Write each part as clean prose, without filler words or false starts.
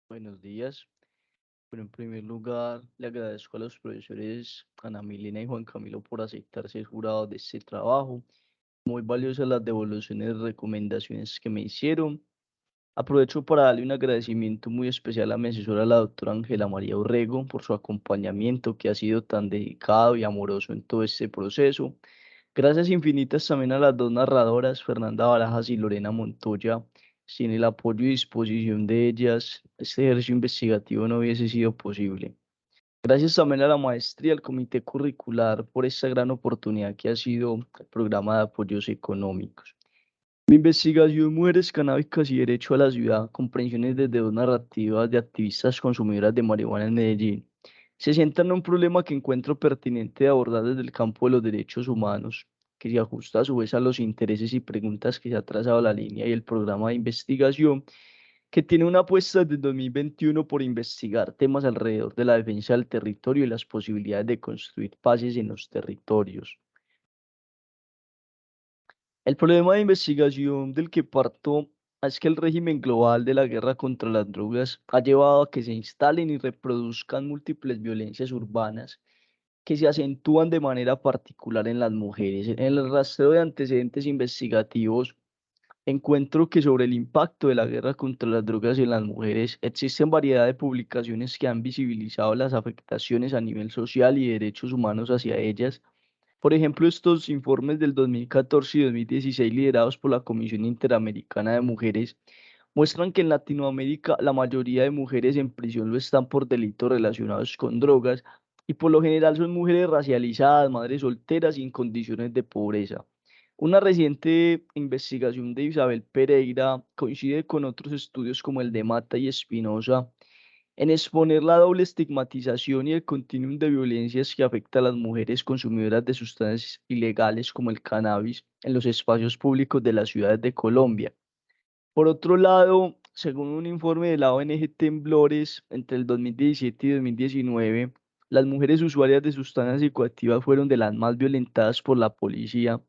Buenos días. Bueno, en primer lugar, le agradezco a los profesores Ana Milena y Juan Camilo por aceptar ser jurado de este trabajo. Muy valiosas las devoluciones y recomendaciones que me hicieron. Aprovecho para darle un agradecimiento muy especial a mi asesora, la doctora Ángela María Urrego, por su acompañamiento que ha sido tan dedicado y amoroso en todo este proceso. Gracias infinitas también a las dos narradoras, Fernanda Barajas y Lorena Montoya. Sin el apoyo y disposición de ellas, este ejercicio investigativo no hubiese sido posible. Gracias también a la maestría, al comité curricular, por esta gran oportunidad que ha sido el programa de apoyos económicos. Mi investigación, Mujeres Canábicas y Derecho a la Ciudad, comprensiones desde dos narrativas de activistas consumidoras de marihuana en Medellín, se sientan en un problema que encuentro pertinente de abordar desde el campo de los derechos humanos, que se ajusta a su vez a los intereses y preguntas que se ha trazado la línea y el programa de investigación, que tiene una apuesta desde 2021 por investigar temas alrededor de la defensa del territorio y las posibilidades de construir paces en los territorios. El problema de investigación del que parto es que el régimen global de la guerra contra las drogas ha llevado a que se instalen y reproduzcan múltiples violencias urbanas que se acentúan de manera particular en las mujeres. En el rastreo de antecedentes investigativos encuentro que sobre el impacto de la guerra contra las drogas en las mujeres existen variedad de publicaciones que han visibilizado las afectaciones a nivel social y derechos humanos hacia ellas. Por ejemplo, estos informes del 2014 y 2016 liderados por la Comisión Interamericana de Mujeres muestran que en Latinoamérica la mayoría de mujeres en prisión lo están por delitos relacionados con drogas y por lo general son mujeres racializadas, madres solteras y en condiciones de pobreza. Una reciente investigación de Isabel Pereira coincide con otros estudios como el de Mata y Espinosa en exponer la doble estigmatización y el continuum de violencias que afecta a las mujeres consumidoras de sustancias ilegales como el cannabis en los espacios públicos de las ciudades de Colombia. Por otro lado, según un informe de la ONG Temblores, entre el 2017 y 2019, las mujeres usuarias de sustancias psicoactivas fueron de las más violentadas por la policía.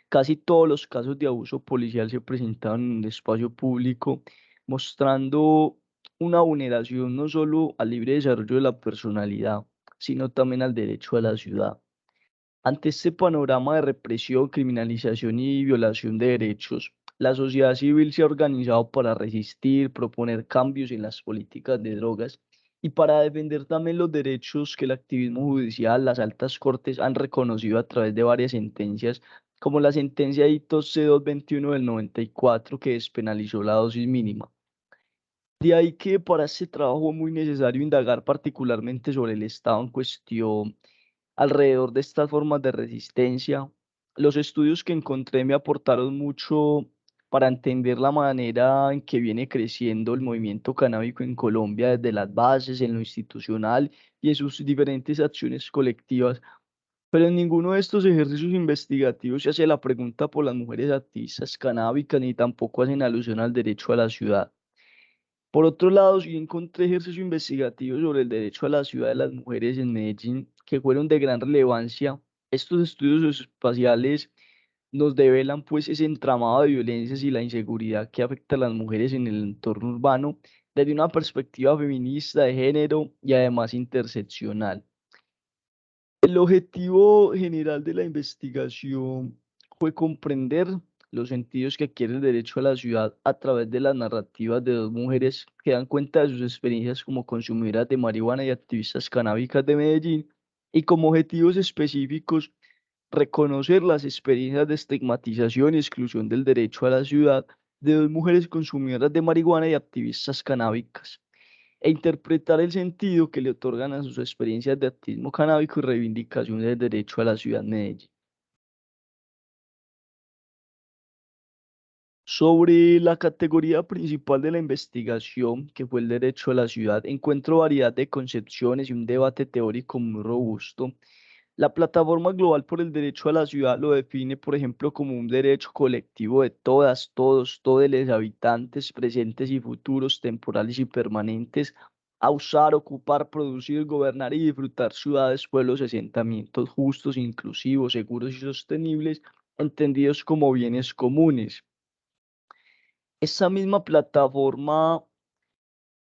Casi todos los casos de abuso policial se presentaban en el espacio público, mostrando una vulneración no solo al libre desarrollo de la personalidad, sino también al derecho a la ciudad. Ante este panorama de represión, criminalización y violación de derechos, la sociedad civil se ha organizado para resistir, proponer cambios en las políticas de drogas y para defender también los derechos que el activismo judicial, las altas cortes han reconocido a través de varias sentencias, como la sentencia ITOS C221 del 94 que despenalizó la dosis mínima. De ahí que para este trabajo fue muy necesario indagar particularmente sobre el estado en cuestión alrededor de estas formas de resistencia. Los estudios que encontré me aportaron mucho para entender la manera en que viene creciendo el movimiento canábico en Colombia desde las bases, en lo institucional y en sus diferentes acciones colectivas. Pero en ninguno de estos ejercicios investigativos se hace la pregunta por las mujeres activistas canábicas ni tampoco hacen alusión al derecho a la ciudad. Por otro lado, sí encontré ejercicios investigativos sobre el derecho a la ciudad de las mujeres en Medellín que fueron de gran relevancia. Estos estudios espaciales nos develan pues ese entramado de violencias y la inseguridad que afecta a las mujeres en el entorno urbano desde una perspectiva feminista de género y además interseccional. El objetivo general de la investigación fue comprender los sentidos que adquiere el derecho a la ciudad a través de las narrativas de dos mujeres que dan cuenta de sus experiencias como consumidoras de marihuana y activistas canábicas de Medellín y como objetivos específicos reconocer las experiencias de estigmatización y exclusión del derecho a la ciudad de dos mujeres consumidoras de marihuana y activistas canábicas e interpretar el sentido que le otorgan a sus experiencias de activismo canábico y reivindicación del derecho a la ciudad de Medellín. Sobre la categoría principal de la investigación, que fue el derecho a la ciudad, encuentro variedad de concepciones y un debate teórico muy robusto. La Plataforma Global por el Derecho a la Ciudad lo define, por ejemplo, como un derecho colectivo de todas, todos los habitantes presentes y futuros, temporales y permanentes, a usar, ocupar, producir, gobernar y disfrutar ciudades, pueblos y asentamientos justos, inclusivos, seguros y sostenibles, entendidos como bienes comunes. Esa misma plataforma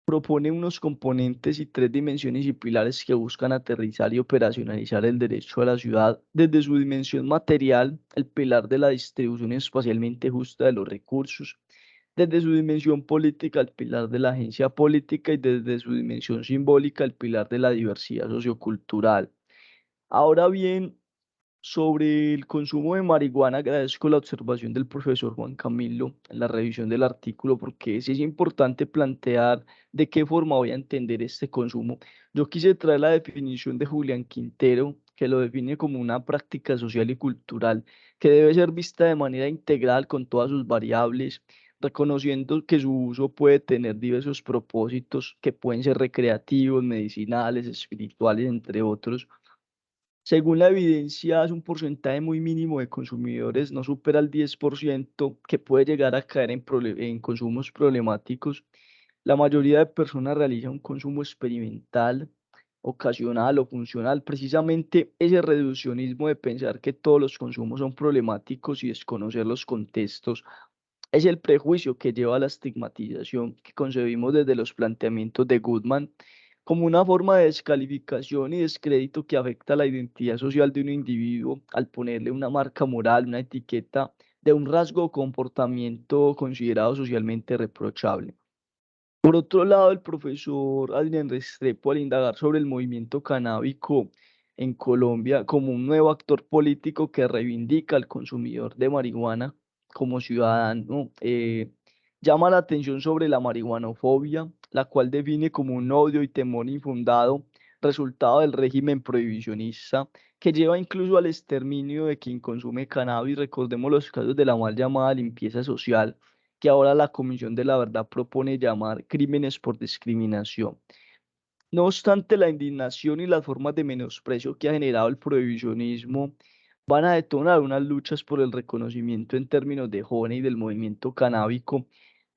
Propone unos componentes y tres dimensiones y pilares que buscan aterrizar y operacionalizar el derecho a la ciudad desde su dimensión material, el pilar de la distribución espacialmente justa de los recursos, desde su dimensión política, el pilar de la agencia política y desde su dimensión simbólica, el pilar de la diversidad sociocultural. Ahora bien, sobre el consumo de marihuana, agradezco la observación del profesor Juan Camilo en la revisión del artículo, porque sí es importante plantear de qué forma voy a entender este consumo. Yo quise traer la definición de Julián Quintero, que lo define como una práctica social y cultural que debe ser vista de manera integral con todas sus variables, reconociendo que su uso puede tener diversos propósitos que pueden ser recreativos, medicinales, espirituales, entre otros. Según la evidencia, es un porcentaje muy mínimo de consumidores, no supera el 10%, que puede llegar a caer en consumos problemáticos. La mayoría de personas realiza un consumo experimental, ocasional o funcional. Precisamente ese reduccionismo de pensar que todos los consumos son problemáticos y desconocer los contextos es el prejuicio que lleva a la estigmatización que concebimos desde los planteamientos de Goodman como una forma de descalificación y descrédito que afecta la identidad social de un individuo al ponerle una marca moral, una etiqueta de un rasgo o comportamiento considerado socialmente reprochable. Por otro lado, el profesor Adrián Restrepo, al indagar sobre el movimiento canábico en Colombia como un nuevo actor político que reivindica al consumidor de marihuana como ciudadano, llama la atención sobre la marihuanofobia, la cual define como un odio y temor infundado, resultado del régimen prohibicionista, que lleva incluso al exterminio de quien consume cannabis. Recordemos los casos de la mal llamada limpieza social que ahora la Comisión de la Verdad propone llamar crímenes por discriminación. No obstante, la indignación y las formas de menosprecio que ha generado el prohibicionismo van a detonar unas luchas por el reconocimiento en términos de jóvenes y del movimiento canábico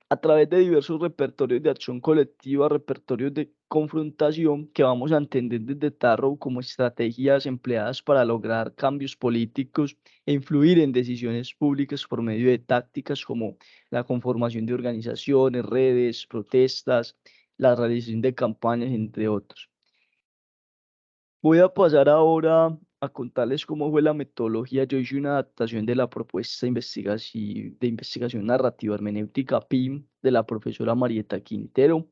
a través de diversos repertorios de acción colectiva, repertorios de confrontación que vamos a entender desde Tarrow como estrategias empleadas para lograr cambios políticos e influir en decisiones públicas por medio de tácticas como la conformación de organizaciones, redes, protestas, la realización de campañas, entre otros. Voy a pasar ahora a contarles cómo fue la metodología. Yo hice una adaptación de la propuesta de investigación narrativa hermenéutica PIM de la profesora Marieta Quintero.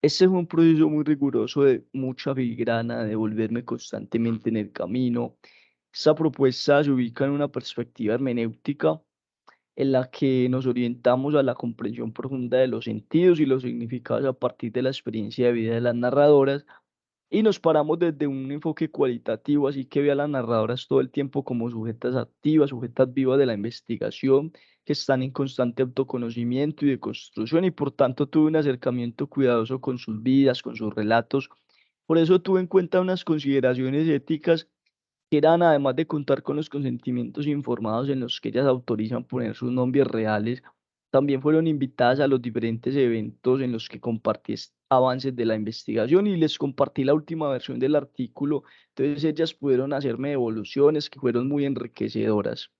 Este fue un proceso muy riguroso de mucha filigrana, de volverme constantemente en el camino. Esta propuesta se ubica en una perspectiva hermenéutica en la que nos orientamos a la comprensión profunda de los sentidos y los significados a partir de la experiencia de vida de las narradoras y nos paramos desde un enfoque cualitativo, así que ve a las narradoras todo el tiempo como sujetas activas, sujetas vivas de la investigación, que están en constante autoconocimiento y de construcción, y por tanto tuve un acercamiento cuidadoso con sus vidas, con sus relatos. Por eso tuve en cuenta unas consideraciones éticas que eran, además de contar con los consentimientos informados en los que ellas autorizan poner sus nombres reales, también fueron invitadas a los diferentes eventos en los que compartí avances de la investigación y les compartí la última versión del artículo. Entonces ellas pudieron hacerme devoluciones que fueron muy enriquecedoras.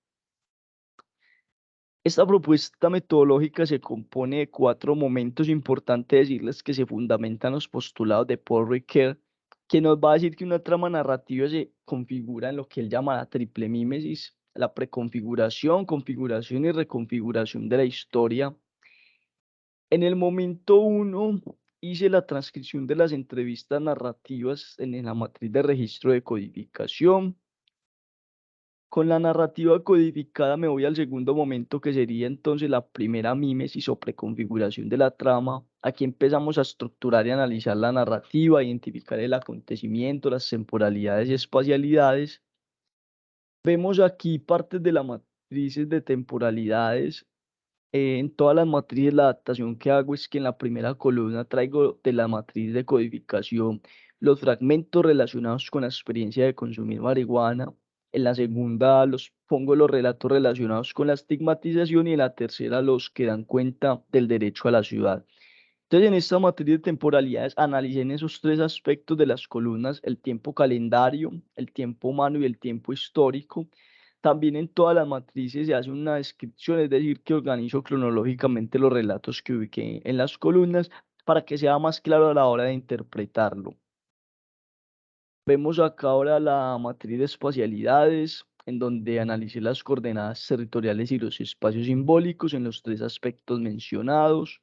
Esta propuesta metodológica se compone de cuatro momentos. Importantes decirles que se fundamentan los postulados de Paul Ricoeur, que nos va a decir que una trama narrativa se configura en lo que él llama la triple mímesis, la preconfiguración, configuración y reconfiguración de la historia. En el momento uno hice la transcripción de las entrevistas narrativas en la matriz de registro de codificación. Con la narrativa codificada me voy al segundo momento, que sería entonces la primera mímesis o preconfiguración de la trama. Aquí empezamos a estructurar y analizar la narrativa, identificar el acontecimiento, las temporalidades y espacialidades. Vemos aquí partes de las matrices de temporalidades. En todas las matrices, la adaptación que hago es que en la primera columna traigo de la matriz de codificación los fragmentos relacionados con la experiencia de consumir marihuana. En la segunda los pongo los relatos relacionados con la estigmatización y en la tercera los que dan cuenta del derecho a la ciudad. Entonces, en esta materia de temporalidades, analicen esos tres aspectos de las columnas: el tiempo calendario, el tiempo humano y el tiempo histórico. También en todas las matrices se hace una descripción, es decir, que organizo cronológicamente los relatos que ubiqué en las columnas, para que sea más claro a la hora de interpretarlo. Vemos acá ahora la matriz de espacialidades, en donde analicé las coordenadas territoriales y los espacios simbólicos en los tres aspectos mencionados.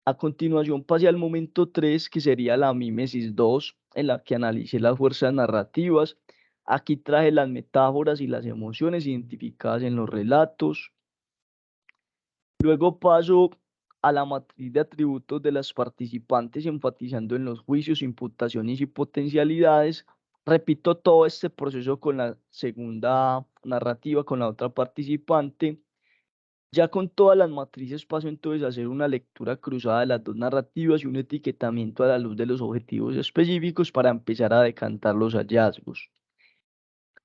A continuación pasé al momento 3, que sería la mímesis 2, en la que analicé las fuerzas narrativas. Aquí traje las metáforas y las emociones identificadas en los relatos. Luego paso a la matriz de atributos de las participantes, enfatizando en los juicios, imputaciones y potencialidades. Repito todo este proceso con la segunda narrativa, con la otra participante. Ya con todas las matrices paso entonces a hacer una lectura cruzada de las dos narrativas y un etiquetamiento a la luz de los objetivos específicos para empezar a decantar los hallazgos.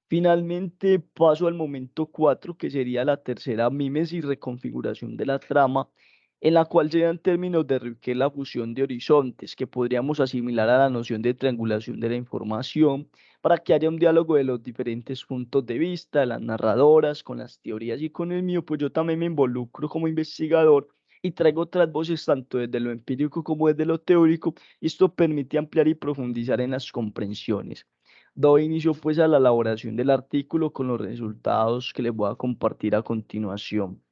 Finalmente paso al momento 4, que sería la tercera mímesis y reconfiguración de la trama, en la cual se da en términos de Riquet la fusión de horizontes, que podríamos asimilar a la noción de triangulación de la información, para que haya un diálogo de los diferentes puntos de vista, de las narradoras, con las teorías y con el mío, pues yo también me involucro como investigador y traigo otras voces tanto desde lo empírico como desde lo teórico, y esto permite ampliar y profundizar en las comprensiones. Doy inicio pues a la elaboración del artículo con los resultados que les voy a compartir a continuación.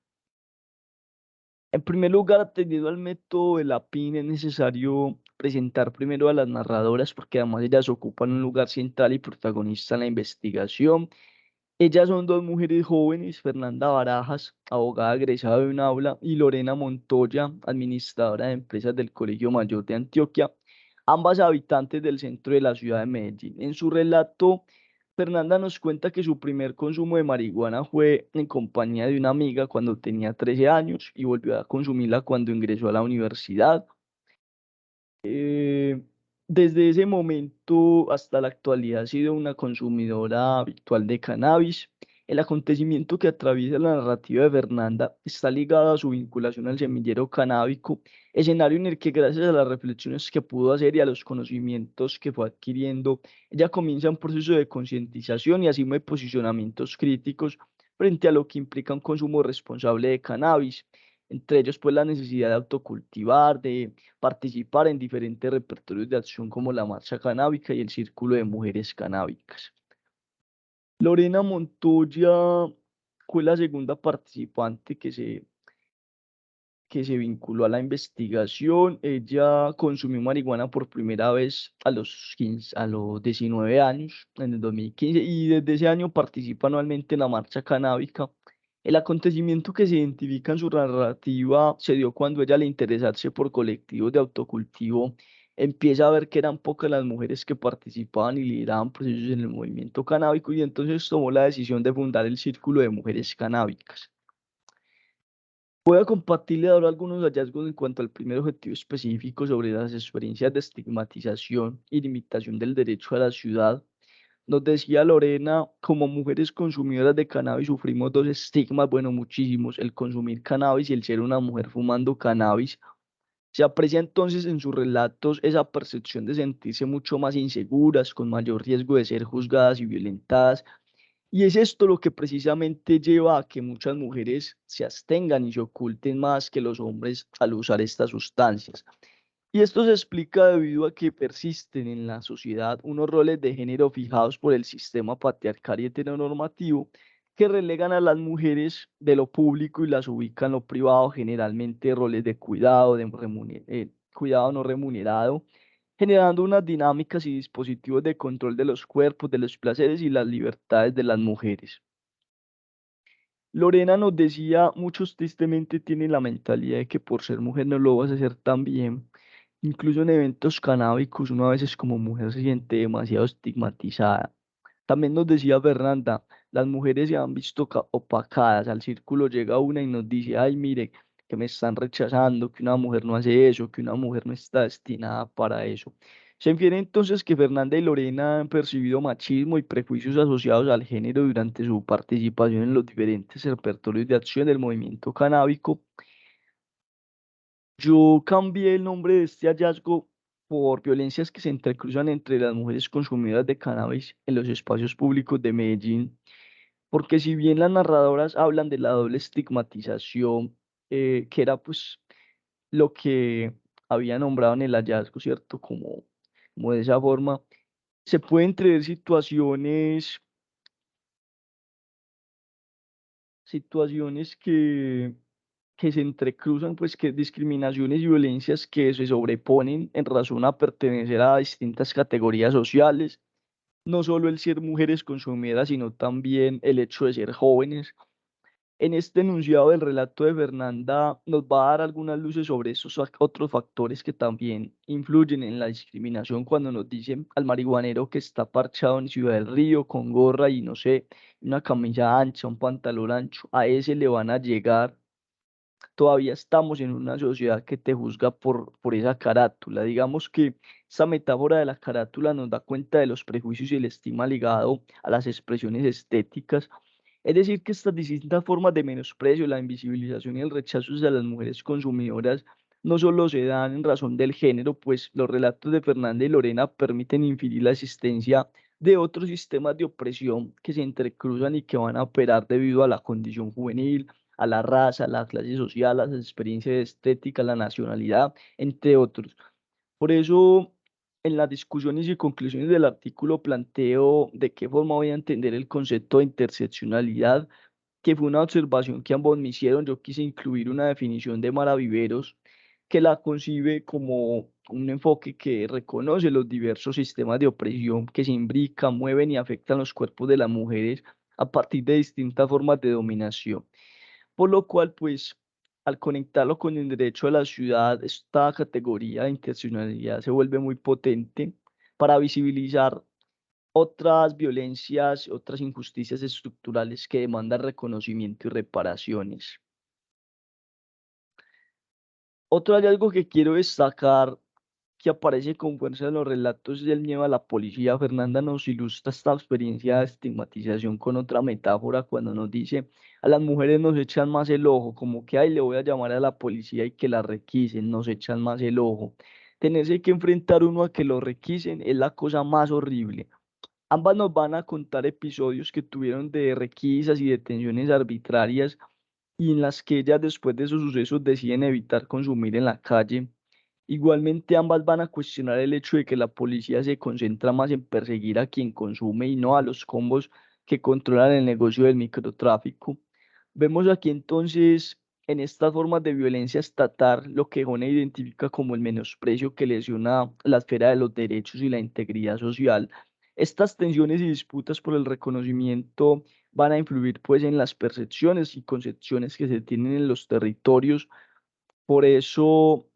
En primer lugar, atendiendo al método de la PIN, es necesario presentar primero a las narradoras porque además ellas ocupan un lugar central y protagonista en la investigación. Ellas son dos mujeres jóvenes: Fernanda Barajas, abogada egresada de un aula, y Lorena Montoya, administradora de empresas del Colegio Mayor de Antioquia, ambas habitantes del centro de la ciudad de Medellín. En su relato, Fernanda nos cuenta que su primer consumo de marihuana fue en compañía de una amiga cuando tenía 13 años y volvió a consumirla cuando ingresó a la universidad. Eh, Desde ese momento hasta la actualidad ha sido una consumidora habitual de cannabis. El acontecimiento que atraviesa la narrativa de Fernanda está ligado a su vinculación al semillero canábico, escenario en el que, gracias a las reflexiones que pudo hacer y a los conocimientos que fue adquiriendo, ella comienza un proceso de concientización y asume posicionamientos críticos frente a lo que implica un consumo responsable de cannabis. Entre ellos, pues, la necesidad de autocultivar, de participar en diferentes repertorios de acción como la marcha canábica y el círculo de mujeres canábicas. Lorena Montoya fue la segunda participante que se vinculó a la investigación. Ella consumió marihuana por primera vez a los 19 años, en el 2015, y desde ese año participa anualmente en la marcha canábica. El acontecimiento que se identifica en su narrativa se dio cuando ella, al interesarse por colectivos de autocultivo, empieza a ver que eran pocas las mujeres que participaban y lideraban procesos en el movimiento canábico, y entonces tomó la decisión de fundar el Círculo de Mujeres Canábicas. Voy a compartirle ahora algunos hallazgos en cuanto al primer objetivo específico sobre las experiencias de estigmatización y limitación del derecho a la ciudad. Nos decía Lorena: como mujeres consumidoras de cannabis sufrimos dos estigmas, bueno, muchísimos: el consumir cannabis y el ser una mujer fumando cannabis. Se aprecia entonces en sus relatos esa percepción de sentirse mucho más inseguras, con mayor riesgo de ser juzgadas y violentadas, y es esto lo que precisamente lleva a que muchas mujeres se abstengan y se oculten más que los hombres al usar estas sustancias. Y esto se explica debido a que persisten en la sociedad unos roles de género fijados por el sistema patriarcal y heteronormativo, que relegan a las mujeres de lo público y las ubican en lo privado, generalmente roles de cuidado, cuidado no remunerado, generando unas dinámicas y dispositivos de control de los cuerpos, de los placeres y las libertades de las mujeres. Lorena nos decía: muchos tristemente tienen la mentalidad de que por ser mujer no lo vas a hacer tan bien. Incluso en eventos canábicos, uno a veces como mujer se siente demasiado estigmatizada. También nos decía Fernanda: las mujeres se han visto opacadas. Al círculo llega una y nos dice: ay, mire, que me están rechazando, que una mujer no hace eso, que una mujer no está destinada para eso. Se infiere entonces que Fernanda y Lorena han percibido machismo y prejuicios asociados al género durante su participación en los diferentes repertorios de acción del movimiento canábico. Yo cambié el nombre de este hallazgo por violencias que se entrecruzan entre las mujeres consumidoras de cannabis en los espacios públicos de Medellín, porque si bien las narradoras hablan de la doble estigmatización, que era pues lo que había nombrado en el hallazgo, ¿cierto? Como de esa forma, se pueden tener situaciones que se entrecruzan, pues que discriminaciones y violencias que se sobreponen en razón a pertenecer a distintas categorías sociales, no solo el ser mujeres consumidoras, sino también el hecho de ser jóvenes. En este enunciado del relato de Fernanda nos va a dar algunas luces sobre esos otros factores que también influyen en la discriminación cuando nos dicen al marihuanero que está parchado en Ciudad del Río con gorra y no sé, una camisa ancha, un pantalón ancho, a ese le van a llegar. Todavía estamos en una sociedad que te juzga por esa carátula. Digamos que esa metáfora de la carátula nos da cuenta de los prejuicios y el estigma ligado a las expresiones estéticas. Es decir, que estas distintas formas de menosprecio, la invisibilización y el rechazo hacia las mujeres consumidoras no solo se dan en razón del género, pues los relatos de Fernanda y Lorena permiten inferir la existencia de otros sistemas de opresión que se entrecruzan y que van a operar debido a la condición juvenil, a la raza, a la clase social, a las experiencias estéticas, la nacionalidad, entre otros. Por eso, en las discusiones y conclusiones del artículo planteo de qué forma voy a entender el concepto de interseccionalidad, que fue una observación que ambos me hicieron. Yo quise incluir una definición de Mara Viveros que la concibe como un enfoque que reconoce los diversos sistemas de opresión que se imbrican, mueven y afectan los cuerpos de las mujeres a partir de distintas formas de dominación. Por lo cual, pues, al conectarlo con el derecho a la ciudad, esta categoría de intencionalidad se vuelve muy potente para visibilizar otras violencias, otras injusticias estructurales que demandan reconocimiento y reparaciones. Otro hallazgo que quiero destacar, que aparece con fuerza en los relatos del miedo a la policía. Fernanda nos ilustra esta experiencia de estigmatización con otra metáfora cuando nos dice, a las mujeres nos echan más el ojo, como que, ay, le voy a llamar a la policía y que la requisen, nos echan más el ojo. Tenerse que enfrentar uno a que lo requisen es la cosa más horrible. Ambas nos van a contar episodios que tuvieron de requisas y detenciones arbitrarias y en las que ellas después de esos sucesos deciden evitar consumir en la calle. Igualmente ambas van a cuestionar el hecho de que la policía se concentra más en perseguir a quien consume y no a los combos que controlan el negocio del microtráfico. Vemos aquí entonces en estas formas de violencia estatal lo que Jone identifica como el menosprecio que lesiona la esfera de los derechos y la integridad social. Estas tensiones y disputas por el reconocimiento van a influir pues en las percepciones y concepciones que se tienen en los territorios. Por eso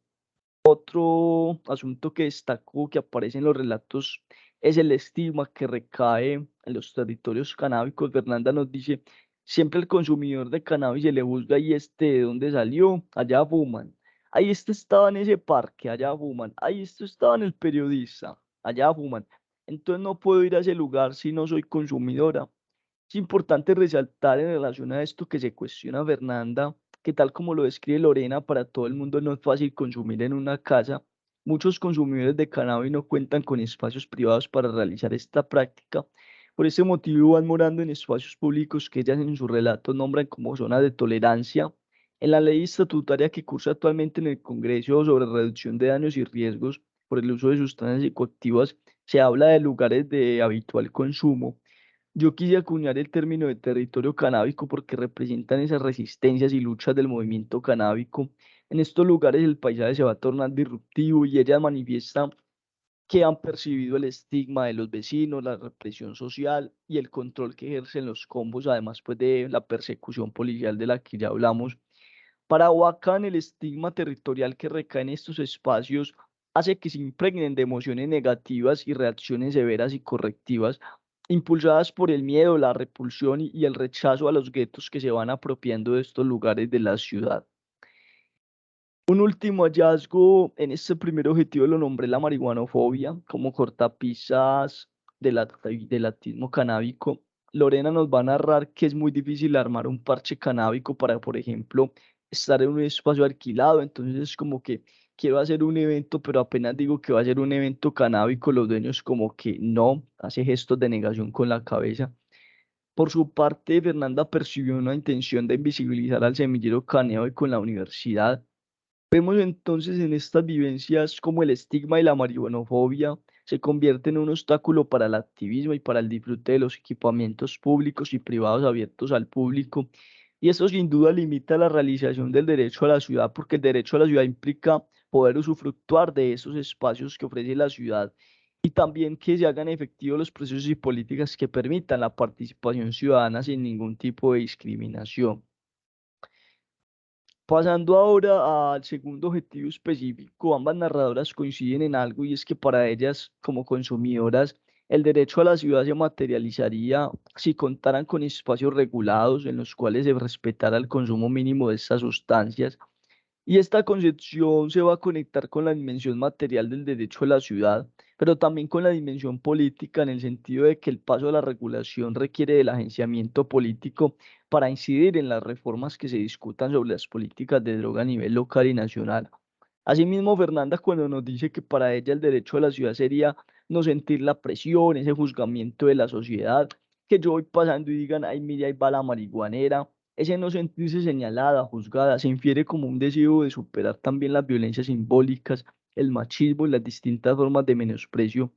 otro asunto que destacó que aparece en los relatos es el estigma que recae en los territorios canábicos. Fernanda nos dice, siempre el consumidor de cannabis se le juzga y este de dónde salió, allá fuman. Ahí este estaba en ese parque, allá fuman. Ahí esto estaba en el periodista, allá fuman. Entonces no puedo ir a ese lugar si no soy consumidora. Es importante resaltar en relación a esto que se cuestiona Fernanda, que tal como lo describe Lorena, para todo el mundo no es fácil consumir en una casa. Muchos consumidores de cannabis no cuentan con espacios privados para realizar esta práctica. Por ese motivo van morando en espacios públicos que ellas en su relato nombran como zonas de tolerancia. En la ley estatutaria que cursa actualmente en el Congreso sobre reducción de daños y riesgos por el uso de sustancias psicoactivas, se habla de lugares de habitual consumo. Yo quise acuñar el término de territorio canábico porque representan esas resistencias y luchas del movimiento canábico. En estos lugares el paisaje se va a tornar disruptivo y ellas manifiestan que han percibido el estigma de los vecinos, la represión social y el control que ejercen los combos, además pues de la persecución policial de la que ya hablamos. Para Huacán, el estigma territorial que recae en estos espacios hace que se impregnen de emociones negativas y reacciones severas y correctivas, impulsadas por el miedo, la repulsión y el rechazo a los guetos que se van apropiando de estos lugares de la ciudad. Un último hallazgo en este primer objetivo lo nombré la marihuanofobia como cortapisas del activismo canábico. Lorena nos va a narrar que es muy difícil armar un parche canábico para, por ejemplo, estar en un espacio alquilado. Entonces es como que quiero hacer un evento, pero apenas digo que va a ser un evento canábico, los dueños como que no, hace gestos de negación con la cabeza. Por su parte, Fernanda percibió una intención de invisibilizar al semillero canábico en la universidad. Vemos entonces en estas vivencias cómo el estigma y la marihuanofobia se convierten en un obstáculo para el activismo y para el disfrute de los equipamientos públicos y privados abiertos al público. Y esto sin duda limita la realización del derecho a la ciudad, porque el derecho a la ciudad implica poder usufructuar de esos espacios que ofrece la ciudad y también que se hagan efectivos los procesos y políticas que permitan la participación ciudadana sin ningún tipo de discriminación. Pasando ahora al segundo objetivo específico, ambas narradoras coinciden en algo y es que para ellas, como consumidoras, el derecho a la ciudad se materializaría si contaran con espacios regulados en los cuales se respetara el consumo mínimo de estas sustancias y esta concepción se va a conectar con la dimensión material del derecho a la ciudad, pero también con la dimensión política en el sentido de que el paso a la regulación requiere del agenciamiento político para incidir en las reformas que se discutan sobre las políticas de droga a nivel local y nacional. Asimismo, Fernanda, cuando nos dice que para ella el derecho a la ciudad sería no sentir la presión, ese juzgamiento de la sociedad, que yo voy pasando y digan, ay, mira, ahí va la marihuanera, ese no sentirse señalada, juzgada, se infiere como un deseo de superar también las violencias simbólicas, el machismo y las distintas formas de menosprecio.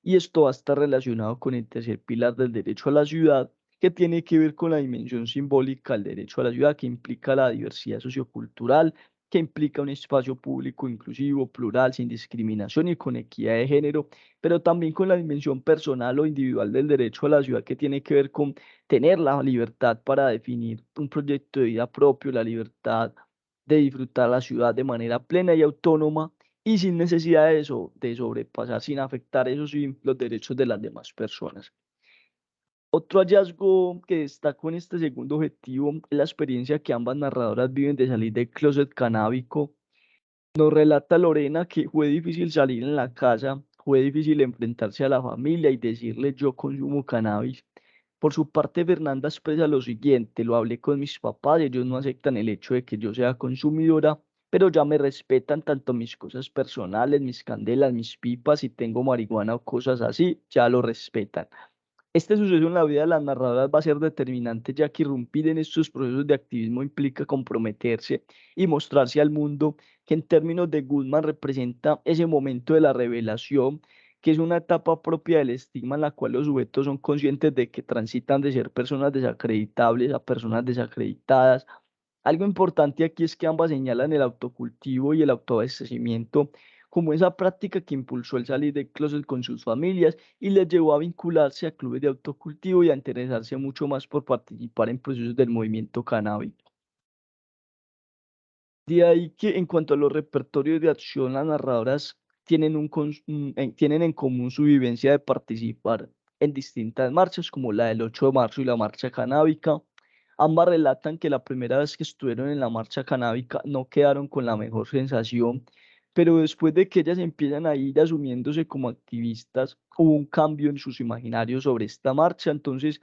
Y esto va a estar relacionado con el tercer pilar del derecho a la ciudad, que tiene que ver con la dimensión simbólica del derecho a la ciudad, que implica la diversidad sociocultural, que implica un espacio público inclusivo, plural, sin discriminación y con equidad de género, pero también con la dimensión personal o individual del derecho a la ciudad, que tiene que ver con tener la libertad para definir un proyecto de vida propio, la libertad de disfrutar la ciudad de manera plena y autónoma y sin necesidad de, de sobrepasar, sin afectar, eso sí, los derechos de las demás personas. Otro hallazgo que destaco en este segundo objetivo es la experiencia que ambas narradoras viven de salir del closet canábico. Nos relata Lorena que fue difícil salir en la casa, fue difícil enfrentarse a la familia y decirle yo consumo cannabis. Por su parte, Fernanda expresa lo siguiente, lo hablé con mis papás, ellos no aceptan el hecho de que yo sea consumidora, pero ya me respetan tanto mis cosas personales, mis candelas, mis pipas, si tengo marihuana o cosas así, ya lo respetan. Este suceso en la vida de las narradoras va a ser determinante, ya que irrumpir en estos procesos de activismo implica comprometerse y mostrarse al mundo, que en términos de Goodman representa ese momento de la revelación, que es una etapa propia del estigma en la cual los sujetos son conscientes de que transitan de ser personas desacreditables a personas desacreditadas. Algo importante aquí es que ambas señalan el autocultivo y el autoabastecimiento como esa práctica que impulsó el salir del closet con sus familias y les llevó a vincularse a clubes de autocultivo y a interesarse mucho más por participar en procesos del movimiento canábico. De ahí que en cuanto a los repertorios de acción, las narradoras tienen, tienen en común su vivencia de participar en distintas marchas, como la del 8 de marzo y la marcha canábica. Ambas relatan que la primera vez que estuvieron en la marcha canábica no quedaron con la mejor sensación, pero después de que ellas empiezan a ir asumiéndose como activistas, hubo un cambio en sus imaginarios sobre esta marcha. Entonces,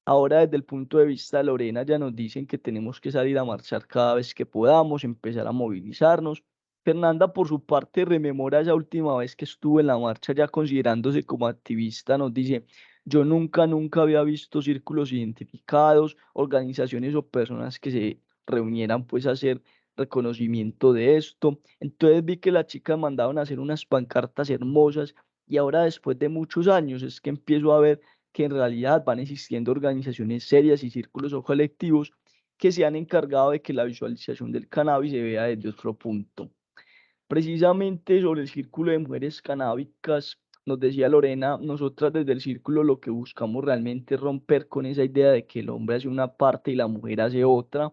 ahora, desde el punto de vista de Lorena, ya nos dicen que tenemos que salir a marchar cada vez que podamos, empezar a movilizarnos. Fernanda, por su parte, rememora esa última vez que estuvo en la marcha, ya considerándose como activista, nos dice, yo nunca había visto círculos identificados, organizaciones o personas que se reunieran pues a hacer reconocimiento de esto. Entonces vi que las chicas mandaban a hacer unas pancartas hermosas y ahora después de muchos años es que empiezo a ver que en realidad van existiendo organizaciones serias y círculos o colectivos que se han encargado de que la visualización del cannabis se vea desde otro punto. Precisamente sobre el círculo de mujeres canábicas, nos decía Lorena, nosotras desde el círculo lo que buscamos realmente es romper con esa idea de que el hombre hace una parte y la mujer hace otra.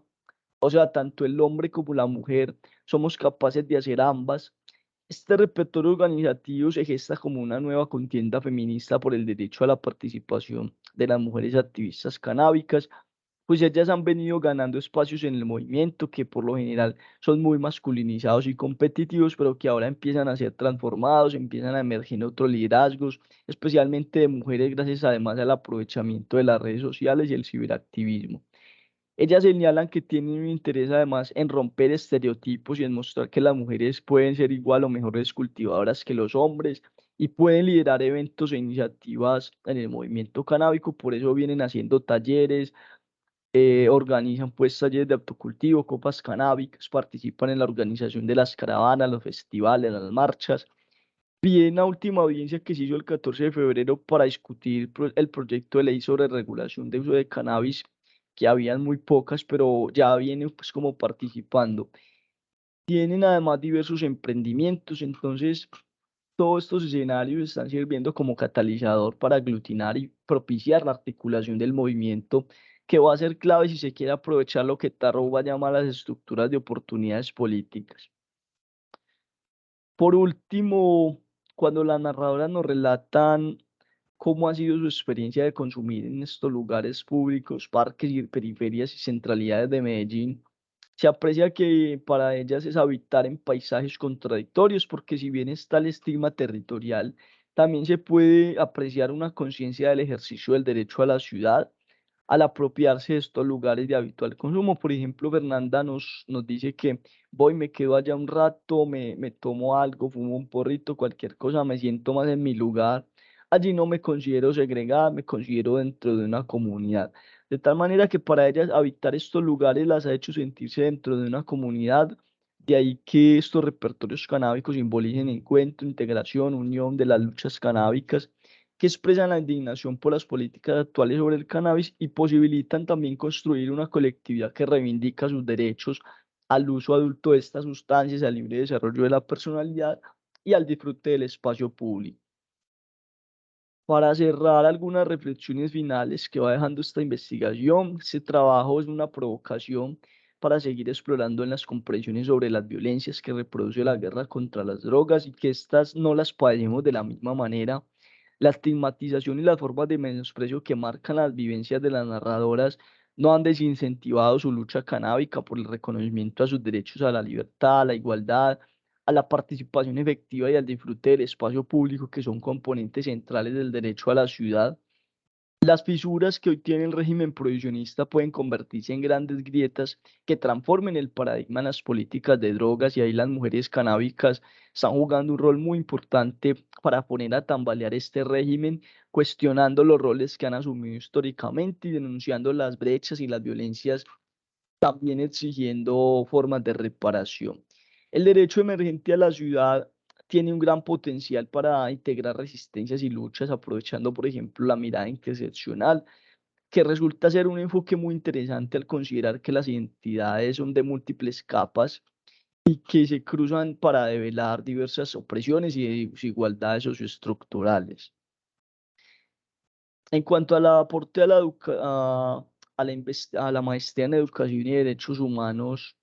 O sea, tanto el hombre como la mujer somos capaces de hacer ambas. Este repertorio organizativo se gesta como una nueva contienda feminista por el derecho a la participación de las mujeres activistas canábicas, pues ellas han venido ganando espacios en el movimiento que por lo general son muy masculinizados y competitivos, pero que ahora empiezan a ser transformados, empiezan a emerger otros liderazgos, especialmente de mujeres gracias además al aprovechamiento de las redes sociales y el ciberactivismo. Ellas señalan que tienen un interés además en romper estereotipos y en mostrar que las mujeres pueden ser igual o mejores cultivadoras que los hombres y pueden liderar eventos e iniciativas en el movimiento canábico. Por eso vienen haciendo talleres, organizan pues talleres de autocultivo, copas canábicas, participan en la organización de las caravanas, los festivales, las marchas. Vi en la última audiencia que se hizo el 14 de febrero para discutir el proyecto de ley sobre regulación de uso de cannabis, que habían muy pocas, pero ya vienen pues como participando. Tienen además diversos emprendimientos, entonces todos estos escenarios están sirviendo como catalizador para aglutinar y propiciar la articulación del movimiento, que va a ser clave si se quiere aprovechar lo que Tarro va a llamar las estructuras de oportunidades políticas. Por último, cuando las narradoras nos relatan cómo ha sido su experiencia de consumir en estos lugares públicos, parques y periferias y centralidades de Medellín, se aprecia que para ellas es habitar en paisajes contradictorios, porque si bien está el estigma territorial, también se puede apreciar una conciencia del ejercicio del derecho a la ciudad al apropiarse de estos lugares de habitual consumo. Por ejemplo, Fernanda nos dice que voy, me quedo allá un rato, me tomo algo, fumo un porrito, cualquier cosa, me siento más en mi lugar. Allí no me considero segregada, me considero dentro de una comunidad. De tal manera que para ellas habitar estos lugares las ha hecho sentirse dentro de una comunidad. De ahí que estos repertorios canábicos simbolicen encuentro, integración, unión de las luchas canábicas que expresan la indignación por las políticas actuales sobre el cannabis y posibilitan también construir una colectividad que reivindica sus derechos al uso adulto de estas sustancias, al libre desarrollo de la personalidad y al disfrute del espacio público. Para cerrar algunas reflexiones finales que va dejando esta investigación, este trabajo es una provocación para seguir explorando en las comprensiones sobre las violencias que reproduce la guerra contra las drogas y que éstas no las padecemos de la misma manera. La estigmatización y las formas de menosprecio que marcan las vivencias de las narradoras no han desincentivado su lucha canábica por el reconocimiento a sus derechos a la libertad, a la igualdad, a la participación efectiva y al disfrute del espacio público, que son componentes centrales del derecho a la ciudad. Las fisuras que hoy tiene el régimen prohibicionista pueden convertirse en grandes grietas que transformen el paradigma en las políticas de drogas, y ahí las mujeres canábicas están jugando un rol muy importante para poner a tambalear este régimen, cuestionando los roles que han asumido históricamente y denunciando las brechas y las violencias, también exigiendo formas de reparación. El derecho emergente a la ciudad tiene un gran potencial para integrar resistencias y luchas, aprovechando, por ejemplo, la mirada interseccional, que resulta ser un enfoque muy interesante al considerar que las identidades son de múltiples capas y que se cruzan para develar diversas opresiones y desigualdades socioestructurales. En cuanto al aporte a la maestría en educación y derechos humanos,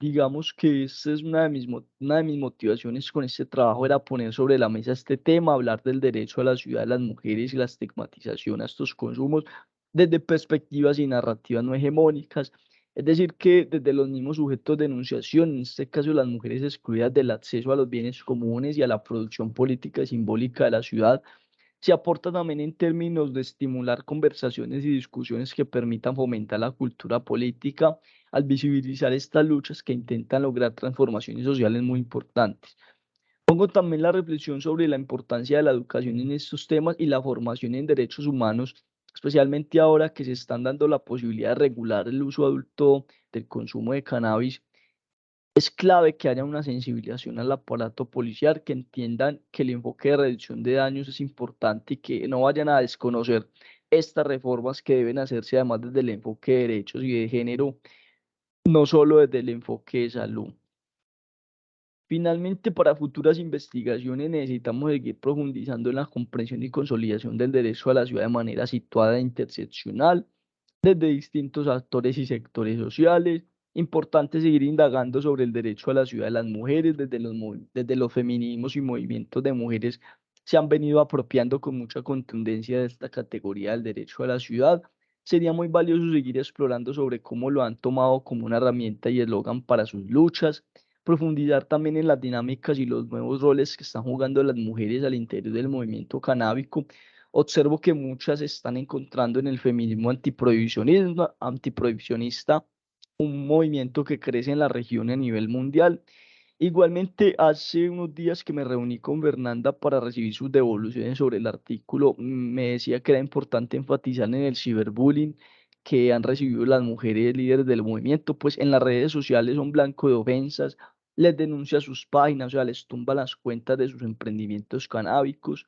digamos que esta es una de mis motivaciones con este trabajo, era poner sobre la mesa este tema, hablar del derecho a la ciudad de las mujeres y la estigmatización a estos consumos desde perspectivas y narrativas no hegemónicas. Es decir, que desde los mismos sujetos de enunciación, en este caso las mujeres excluidas del acceso a los bienes comunes y a la producción política y simbólica de la ciudad, se aporta también en términos de estimular conversaciones y discusiones que permitan fomentar la cultura política al visibilizar estas luchas que intentan lograr transformaciones sociales muy importantes. Pongo también la reflexión sobre la importancia de la educación en estos temas y la formación en derechos humanos, especialmente ahora que se están dando la posibilidad de regular el uso adulto del consumo de cannabis. Es clave que haya una sensibilización al aparato policial, que entiendan que el enfoque de reducción de daños es importante y que no vayan a desconocer estas reformas que deben hacerse además desde el enfoque de derechos y de género, no solo desde el enfoque de salud. Finalmente, para futuras investigaciones necesitamos seguir profundizando en la comprensión y consolidación del derecho a la ciudad de manera situada e interseccional, desde distintos actores y sectores sociales. Importante seguir indagando sobre el derecho a la ciudad de las mujeres, desde los feminismos y movimientos de mujeres se han venido apropiando con mucha contundencia de esta categoría del derecho a la ciudad. Sería muy valioso seguir explorando sobre cómo lo han tomado como una herramienta y eslogan para sus luchas, profundizar también en las dinámicas y los nuevos roles que están jugando las mujeres al interior del movimiento canábico. Observo que muchas se están encontrando en el feminismo antiprohibicionista, un movimiento que crece en la región y a nivel mundial. Igualmente, hace unos días que me reuní con Fernanda para recibir sus devoluciones sobre el artículo, me decía que era importante enfatizar en el ciberbullying, que han recibido las mujeres líderes del movimiento, pues en las redes sociales son blanco de ofensas, les denuncia sus páginas, o sea, les tumba las cuentas de sus emprendimientos canábicos.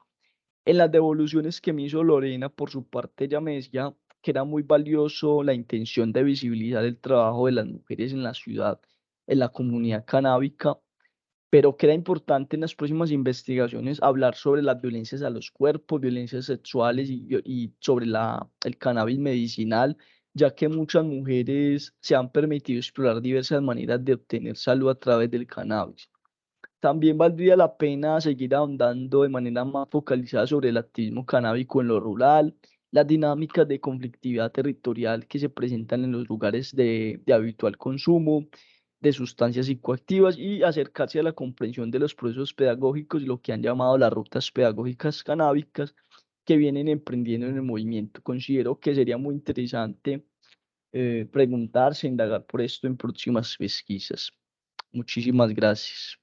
En las devoluciones que me hizo Lorena, por su parte, ella me decía que era muy valioso la intención de visibilizar el trabajo de las mujeres en la ciudad, en la comunidad canábica, pero que era importante en las próximas investigaciones hablar sobre las violencias a los cuerpos, violencias sexuales y sobre el cannabis medicinal, ya que muchas mujeres se han permitido explorar diversas maneras de obtener salud a través del cannabis. También valdría la pena seguir ahondando de manera más focalizada sobre el activismo canábico en lo rural, las dinámicas de conflictividad territorial que se presentan en los lugares de habitual consumo de sustancias psicoactivas y acercarse a la comprensión de los procesos pedagógicos y lo que han llamado las rutas pedagógicas canábicas que vienen emprendiendo en el movimiento. Considero que sería muy interesante preguntarse, indagar por esto en próximas pesquisas. Muchísimas gracias.